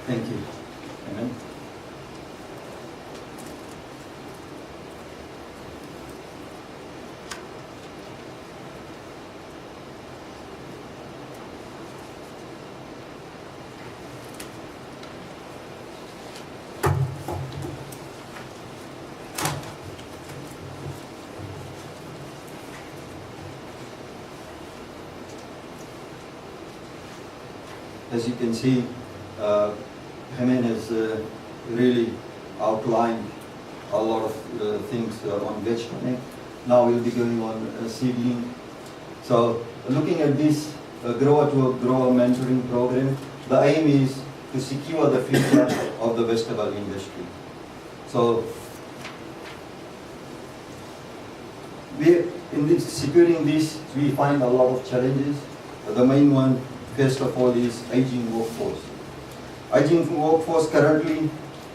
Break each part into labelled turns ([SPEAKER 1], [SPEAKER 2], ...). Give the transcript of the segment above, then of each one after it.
[SPEAKER 1] Thank you. Amen. As you can see, Hemen has really outlined a lot of things on Veg Connect. Now we'll be going on seedling. So looking at this grower to grower mentoring program, the aim is to secure the future of the vegetable industry. So in securing this, we find a lot of challenges. The main one, first of all, is aging workforce. Aging workforce currently,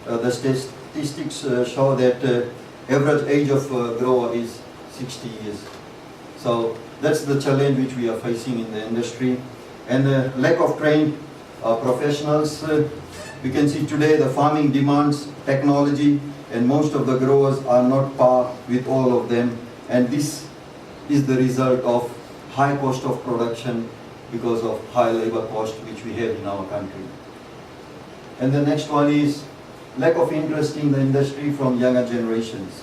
[SPEAKER 1] the statistics show that average age of grower is 60 years. So that's the challenge which we are facing in the industry. And lack of trained professionals. We can see today the farming demands technology, and most of the growers are not par with all of them. And this is the result of high cost of production because of high labor cost which we have in our country. And the next one is lack of interest in the industry from younger generations.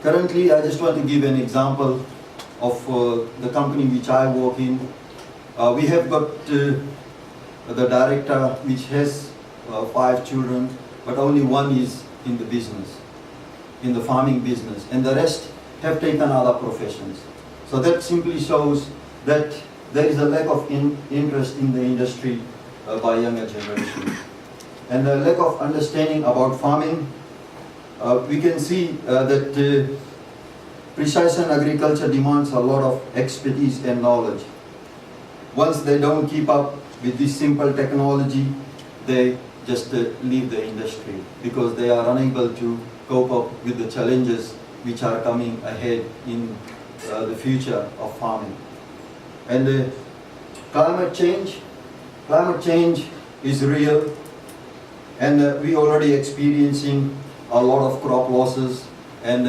[SPEAKER 1] Currently, I just want to give an example of the company which I work in. We have got the director which has 5 children, but only one is in the business, in the farming business, and the rest have taken other professions. So that simply shows that there is a lack of interest in the industry by younger generation. And a lack of understanding about farming. We can see that precision agriculture demands a lot of expertise and knowledge. Once they don't keep up with this simple technology, they just leave the industry because they are unable to cope up with the challenges which are coming ahead in the future of farming. And climate change is real, and we already experiencing a lot of crop losses and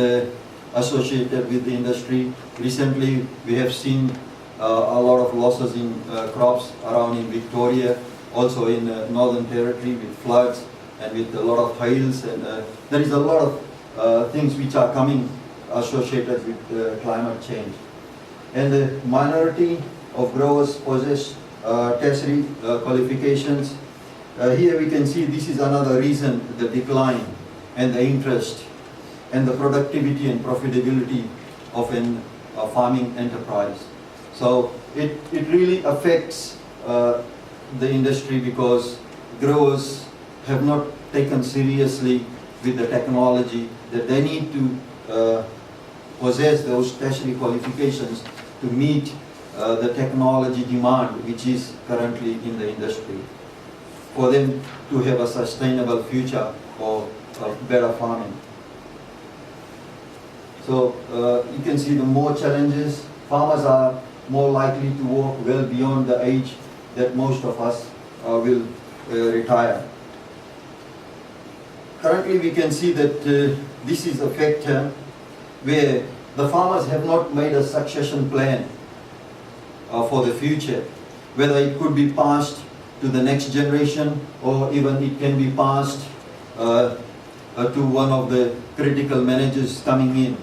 [SPEAKER 1] associated with the industry. Recently, we have seen a lot of losses in crops around in Victoria, also in Northern Territory with floods and with a lot of hails, and there is a lot of things which are coming associated with climate change. And the minority of growers possess tertiary qualifications. Here we can see this is another reason, the decline and the interest and the productivity and profitability of a farming enterprise. So it really affects the industry because growers have not taken seriously with the technology that they need to possess those tertiary qualifications to meet the technology demand which is currently in the industry, for them to have a sustainable future or better farming. So you can see the more challenges. Farmers are more likely to work well beyond the age that most of us will retire. Currently we can see that this is a factor where the farmers have not made a succession plan for the future, whether it could be passed to the next generation or even it can be passed to one of the critical managers coming in.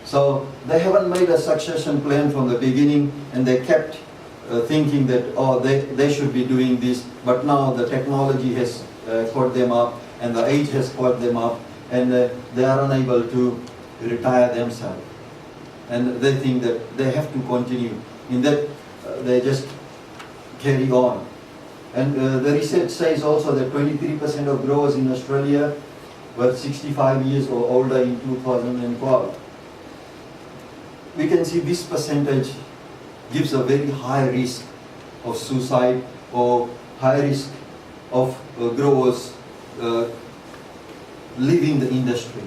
[SPEAKER 1] So they haven't made a succession plan from the beginning, and they kept thinking that, oh, they should be doing this, but now the technology has caught them up and the age has caught them up, and they are unable to retire themselves. And they think that they have to continue. In that, they just carry on. And the research says also that 23% of growers in Australia were 65 years or older in 2012. We can see this percentage gives a very high risk of suicide or high risk of growers leaving the industry.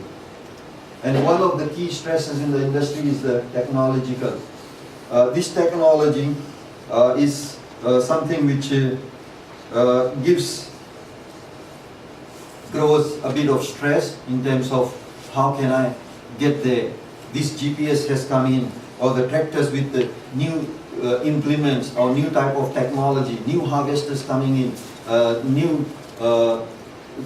[SPEAKER 1] And one of the key stresses in the industry is the technological. This technology is something which gives grows a bit of stress in terms of how can I get there. This GPS has come in, or the tractors with the new implements or new type of technology, new harvesters coming in, new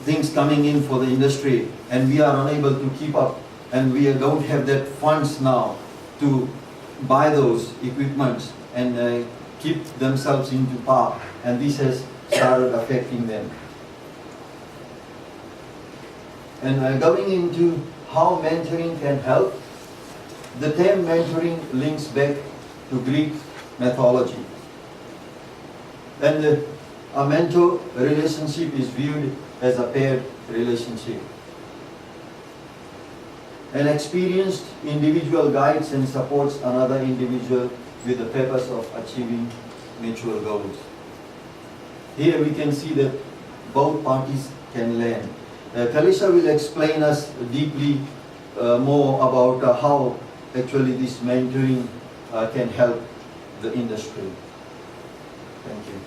[SPEAKER 1] things coming in for the industry, and we are unable to keep up, and we don't have that funds now to buy those equipments and keep themselves into par, and this has started affecting them. And going into how mentoring can help, the term mentoring links back to Greek mythology. And a mentor relationship is viewed as a paired relationship. An experienced individual guides and supports another individual with the purpose of achieving mutual goals. Here we can see that both parties can learn. Kalisha will explain us deeply more about how actually this mentoring can help the industry. Thank you.